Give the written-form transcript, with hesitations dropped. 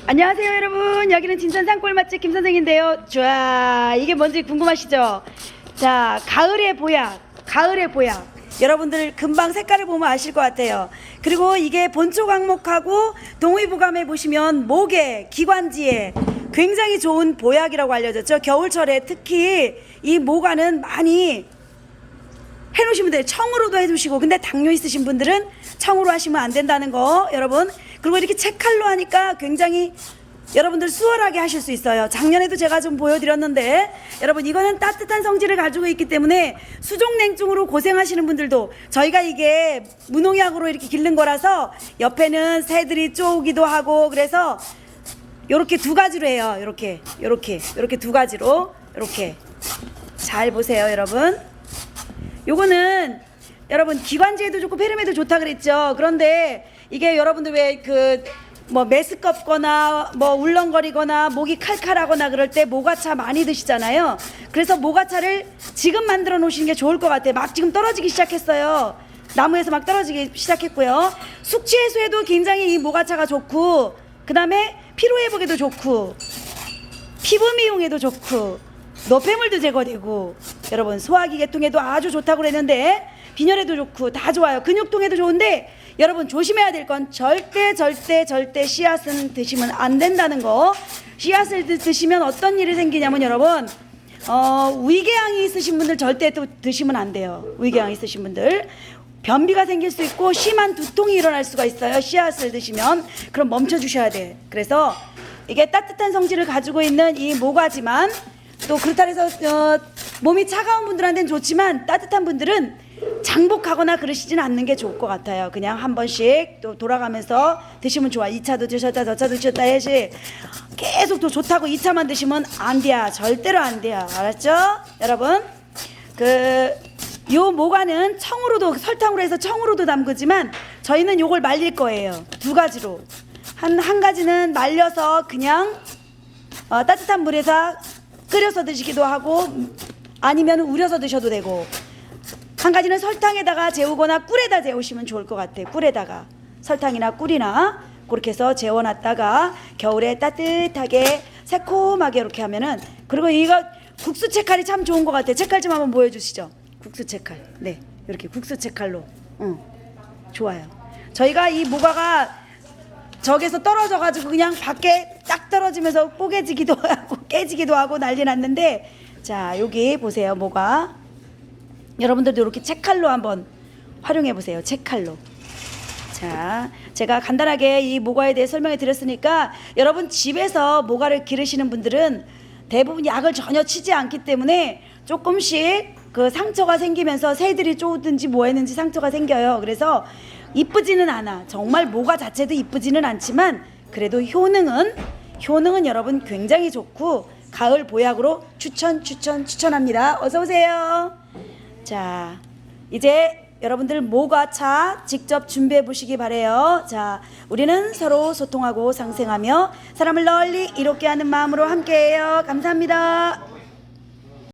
안녕하세요 여러분, 여기는 진천 산골 맛집 김선생인데요. 좋아, 이게 뭔지 궁금하시죠? 자, 가을의 보약, 가을의 보약. 여러분들 금방 색깔을 보면 아실 것 같아요. 그리고 이게 본초 강목하고 동의보감에 보시면 목에, 기관지에 굉장히 좋은 보약이라고 알려졌죠. 겨울철에 특히 이 모과는 많이 해놓으시면 돼요. 청으로도 해두시고. 근데 당뇨 있으신 분들은 청으로 하시면 안 된다는 거 여러분. 그리고 이렇게 채칼로 하니까 굉장히 여러분들 수월하게 하실 수 있어요. 작년에도 제가 좀 보여드렸는데 여러분, 이거는 따뜻한 성질을 가지고 있기 때문에 수족냉증으로 고생하시는 분들도, 저희가 이게 무농약으로 이렇게 기른 거라서 옆에는 새들이 쪼기도 하고, 그래서 요렇게 두 가지로 해요. 요렇게 두 가지로, 요렇게. 잘 보세요 여러분. 요거는 여러분 기관지에도 좋고 폐렴에도 좋다 그랬죠. 그런데 이게 여러분들 왜 뭐 메스껍거나 뭐 울렁거리거나 목이 칼칼하거나 그럴 때 모과차 많이 드시잖아요. 그래서 모과차를 지금 만들어 놓으시는 게 좋을 것 같아요. 막 지금 떨어지기 시작했어요. 나무에서 막 떨어지기 시작했고요. 숙취 해소에도 굉장히 이 모과차가 좋고, 그 다음에 피로 회복에도 좋고, 피부 미용에도 좋고, 노폐물도 제거되고, 여러분 소화기 계통에도 아주 좋다고 그랬는데 빈혈에도 좋고 다 좋아요. 근육통에도 좋은데 여러분 조심해야 될 건 절대 씨앗은 드시면 안 된다는 거. 씨앗을 드시면 어떤 일이 생기냐면 여러분, 위궤양이 있으신 분들 절대 또 드시면 안 돼요. 위궤양 있으신 분들 변비가 생길 수 있고 심한 두통이 일어날 수가 있어요. 씨앗을 드시면. 그럼 멈춰 주셔야 돼. 그래서 이게 따뜻한 성질을 가지고 있는 이 모과지만, 또 그렇다 해서 몸이 차가운 분들한테는 좋지만 따뜻한 분들은 장복하거나 그러시지는 않는 게 좋을 것 같아요. 그냥 한 번씩 또 돌아가면서 드시면 좋아. 2차도 드셨다 저차도 드셨다 해야지 계속 또 좋다고 2차만 드시면 안 돼요. 절대로 안 돼요. 알았죠? 여러분, 요 모과는 청으로도, 설탕으로 해서 청으로도 담그지만 저희는 요걸 말릴 거예요. 두 가지로. 한 가지는 말려서 그냥 따뜻한 물에서 끓여서 드시기도 하고, 아니면 우려서 드셔도 되고, 한 가지는 설탕에다가 재우거나 꿀에다 재우시면 좋을 것 같아요. 꿀에다가 설탕이나 꿀이나 그렇게 해서 재워놨다가 겨울에 따뜻하게 새콤하게 이렇게 하면은. 그리고 이거 국수 채칼이 참 좋은 것 같아요. 채칼 좀 한번 보여주시죠. 국수 채칼. 네, 이렇게 국수 채칼로. 좋아요. 저희가 이 모과가 저기서 떨어져가지고 그냥 밖에 딱 떨어지면서 뽀개지기도 하고 깨지기도 하고 난리 났는데, 자 여기 보세요. 모과 여러분들도 이렇게 채칼로 한번 활용해 보세요. 채칼로. 자, 제가 간단하게 이 모과에 대해 설명해 드렸으니까 여러분 집에서 모과를 기르시는 분들은 대부분 약을 전혀 치지 않기 때문에 조금씩 그 상처가 생기면서 새들이 쪼든지 뭐 했는지 상처가 생겨요. 그래서 이쁘지는 않아. 정말 모과 자체도 이쁘지는 않지만 그래도 효능은 여러분 굉장히 좋고 가을 보약으로 추천합니다. 어서 오세요. 자, 이제 여러분들 모과차 직접 준비해 보시기 바래요. 자, 우리는 서로 소통하고 상생하며 사람을 널리 이롭게 하는 마음으로 함께해요. 감사합니다.